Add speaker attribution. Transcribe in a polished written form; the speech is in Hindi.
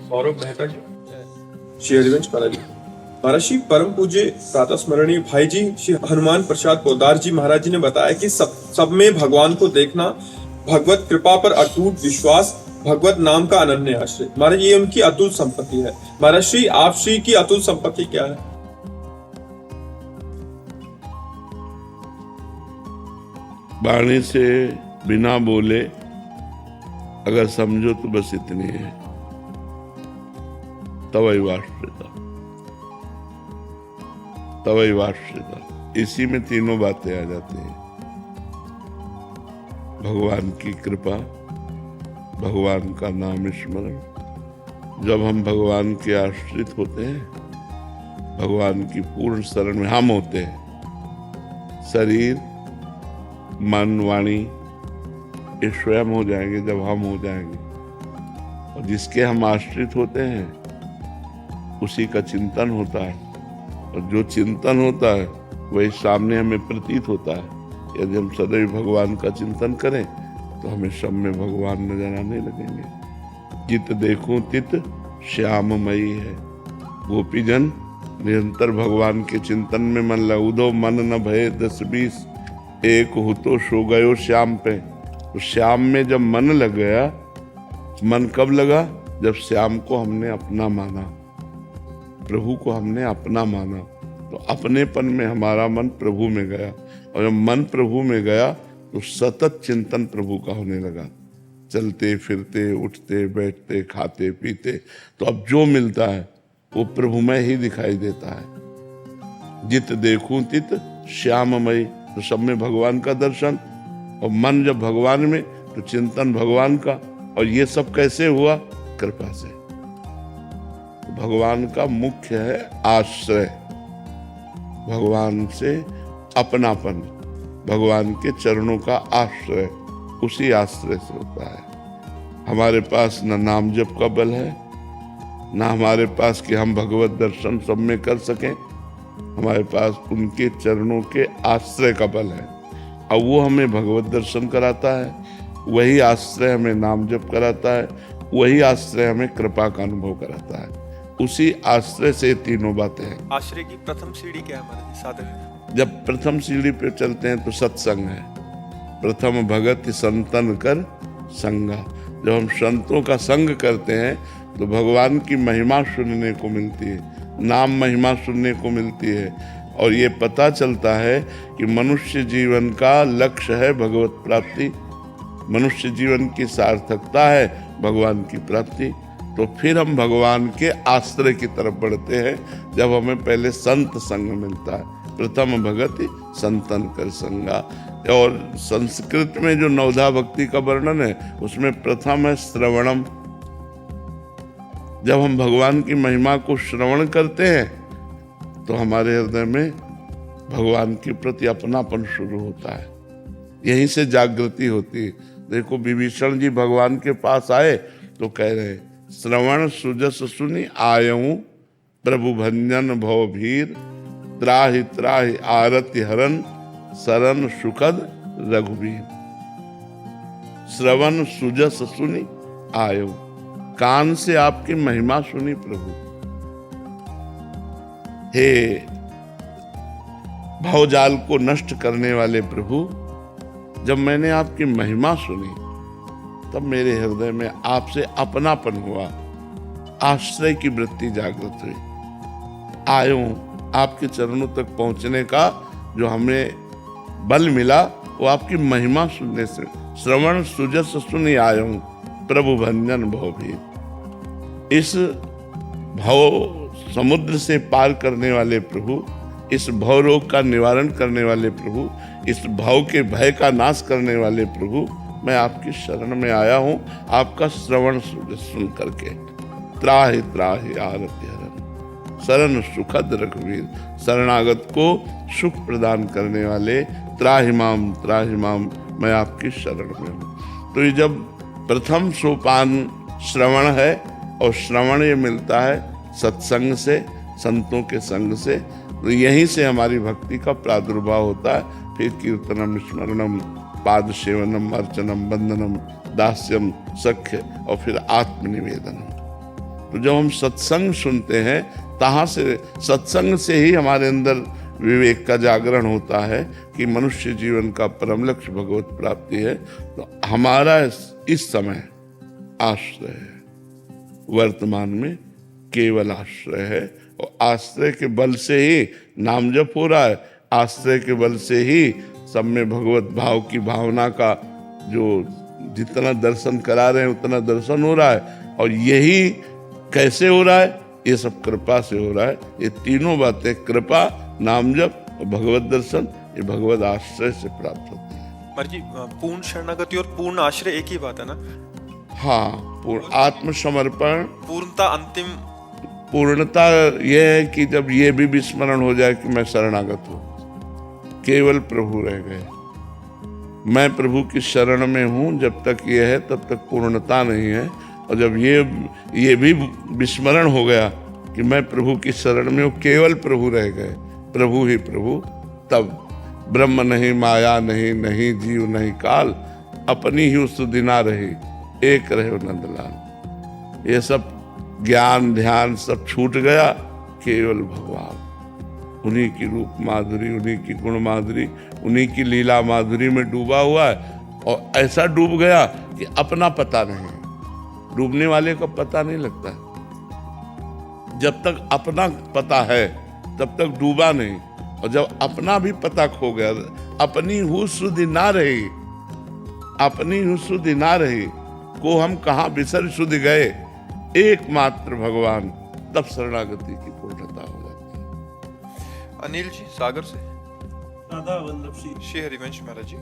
Speaker 1: सौरभ मेहता जी, श्री हरिवंश पाला जी, महर्षि परम पूज्य प्रातः स्मरणीय भाई जी श्री हनुमान प्रसाद पोद्दार जी महाराज जी ने बताया कि सब में भगवान को देखना, भगवत कृपा पर अटूट विश्वास, भगवत नाम का अनन्य आश्रय। महाराज ये उनकी अतुल संपत्ति है। महर्षि आप श्री की अतुल संपत्ति क्या है?
Speaker 2: वाणी से बिना बोले अगर समझो तो बस इतनी है, तवैवाश्रिता, तवैवाश्रिता। इसी में तीनों बातें आ जाती हैं। भगवान की कृपा, भगवान का नाम स्मरण। जब हम भगवान के आश्रित होते हैं, भगवान की पूर्ण शरण में हम होते हैं, शरीर मन वाणी ये स्वयं हो जाएंगे जब हम हो जाएंगे। और जिसके हम आश्रित होते हैं उसी का चिंतन होता है, और जो चिंतन होता है वही सामने हमें प्रतीत होता है। यदि हम सदैव भगवान का चिंतन करें तो हमें सब में भगवान नजर आने लगेंगे। जित देखूं तित श्याममयी है। गोपीजन निरंतर भगवान के चिंतन में मन लगो, मन न भये 10-20, एक हो तो सो गयो श्याम पे। तो श्याम में जब मन लग गया, मन कब लगा? जब श्याम को हमने अपना माना, प्रभु को हमने अपना माना, तो अपनेपन में हमारा मन प्रभु में गया। और जब मन प्रभु में गया तो सतत चिंतन प्रभु का होने लगा। चलते फिरते, उठते बैठते, खाते पीते, तो अब जो मिलता है वो प्रभुमय ही दिखाई देता है। जित देखूं तित श्याममय, तो सब में भगवान का दर्शन। और मन जब भगवान में तो चिंतन भगवान का। और ये सब कैसे हुआ? कृपा से। तो भगवान का मुख्य है आश्रय, भगवान से अपनापन, भगवान के चरणों का आश्रय, उसी आश्रय से होता है। हमारे पास न नाम जप का बल है, ना हमारे पास कि हम भगवत दर्शन सब में कर सकें। हमारे पास उनके चरणों के आश्रय का बल है। अब वो हमें भगवत दर्शन कराता है, वही आश्रय हमें नाम जप कराता है, वही आश्रय हमें कृपा का अनुभव कराता है। उसी आश्रय से तीनों बातें हैं।
Speaker 1: आश्रय की प्रथम सीढ़ी क्या है हमारे साधक?
Speaker 2: जब प्रथम सीढ़ी पे चलते हैं तो सत्संग है। प्रथम भगत संतन कर संगा। जब हम संतों का संग करते हैं तो भगवान की महिमा सुनने को मिलती है, नाम महिमा सुनने को मिलती है। और ये पता चलता है कि मनुष्य जीवन का लक्ष्य है भगवत प्राप्ति, मनुष्य जीवन की सार्थकता है भगवान की प्राप्ति। तो फिर हम भगवान के आश्रय की तरफ बढ़ते हैं जब हमें पहले संत संग मिलता है। प्रथम भगति संतन कर संगा। और संस्कृत में जो नवधा भक्ति का वर्णन है उसमें प्रथम है श्रवणम। जब हम भगवान की महिमा को श्रवण करते हैं तो हमारे हृदय में भगवान के प्रति अपनापन शुरू होता है। यहीं से जागृति होती है। देखो विभीषण जी भगवान के पास आए तो कह रहे श्रवण सुजस सुनि आयऊं, प्रभु भंजन भव भीर, त्राहि त्राहि आरति हरन, शरण सुखद रघुबीर। श्रवण सुजस सुनि आयऊं, कान से आपकी महिमा सुनी प्रभु। हे भवजाल को नष्ट करने वाले प्रभु, जब मैंने आपकी महिमा सुनी तब मेरे हृदय में आपसे अपनापन हुआ, आश्रय की वृत्ति जागृत हुई। आयो आपके चरणों तक पहुंचने का जो हमें बल मिला वो आपकी महिमा सुनने से। श्रवण सुजस सुनि आयो, प्रभु भंजन भव भीर। इस भव समुद्र से पार करने वाले प्रभु, इस भव रोग का निवारण करने वाले प्रभु, इस भव के भय का नाश करने वाले प्रभु, मैं आपकी शरण में आया हूं आपका श्रवण सुन करके। त्राहि त्राहि आरति हरन, शरण सुखद रघुवीर। शरणागत को सुख प्रदान करने वाले त्राहि माम, मैं आपकी शरण में हूं। तो ये जब प्रथम सोपान श्रवण है, और श्रवण ये मिलता है सत्संग से, संतों के संग से, तो यहीं से हमारी भक्ति का प्रादुर्भाव होता है। फिर कीर्तनम स्मरणम पाद सेवनम अर्चनम वंदनम दास्यम सख्य और फिर आत्मनिवेदनम। तो जब हम सत्संग सुनते हैं, तहाँ से, सत्संग से ही हमारे अंदर विवेक का जागरण होता है कि मनुष्य जीवन का परम लक्ष्य भगवत प्राप्ति है। तो हमारा इस समय आश्रय है, वर्तमान में केवल आश्रय है, और आश्रय के बल से ही नाम जप हो रहा है, आश्रय के बल से ही सब में भगवत भाव की भावना का जो जितना दर्शन करा रहे हैं उतना दर्शन हो रहा है। और यही कैसे हो रहा है? ये सब कृपा से हो रहा है। ये तीनों बातें, कृपा, नाम जप और भगवत दर्शन, ये भगवत आश्रय से प्राप्त होती है।
Speaker 1: महाराज जी, पूर्ण शरणागति और पूर्ण आश्रय एक ही बात है ना?
Speaker 2: हाँ, पूर्ण आत्मसमर्पण,
Speaker 1: पूर्णता, अंतिम
Speaker 2: पूर्णता यह है कि जब ये भी विस्मरण हो जाए कि मैं शरणागत हूँ, केवल प्रभु रह गए, मैं प्रभु की शरण में हूँ, जब तक ये है तब तक पूर्णता नहीं है। और जब ये भी विस्मरण हो गया कि मैं प्रभु की शरण में हूँ, केवल प्रभु रह गए, प्रभु ही प्रभु, तब ब्रह्म नहीं, माया नहीं, नहीं जीव नहीं काल, अपनी ही सुदिना रही, एक रहे नंदलाल। ये सब ज्ञान ध्यान सब छूट गया, केवल भगवान, उन्हीं की रूप माधुरी, उन्हीं की गुण माधुरी, उन्हीं की लीला माधुरी में डूबा हुआ है। और ऐसा डूब गया कि अपना पता नहीं, डूबने वाले को पता नहीं लगता। जब तक अपना पता है तब तक डूबा नहीं, और जब अपना भी पता खो गया, अपनी हुस्सुधि ना रही, अपनी हुस्सुधि ना रही, को हम कहाँ बिसर सुध गए, एकमात्र भगवान, तब शरणागति की पूर्णता हो जाती है।
Speaker 1: अनिल जी सागर से,
Speaker 3: राधा वल्लभ श्री
Speaker 1: श्री हरिवंश महाराज जी,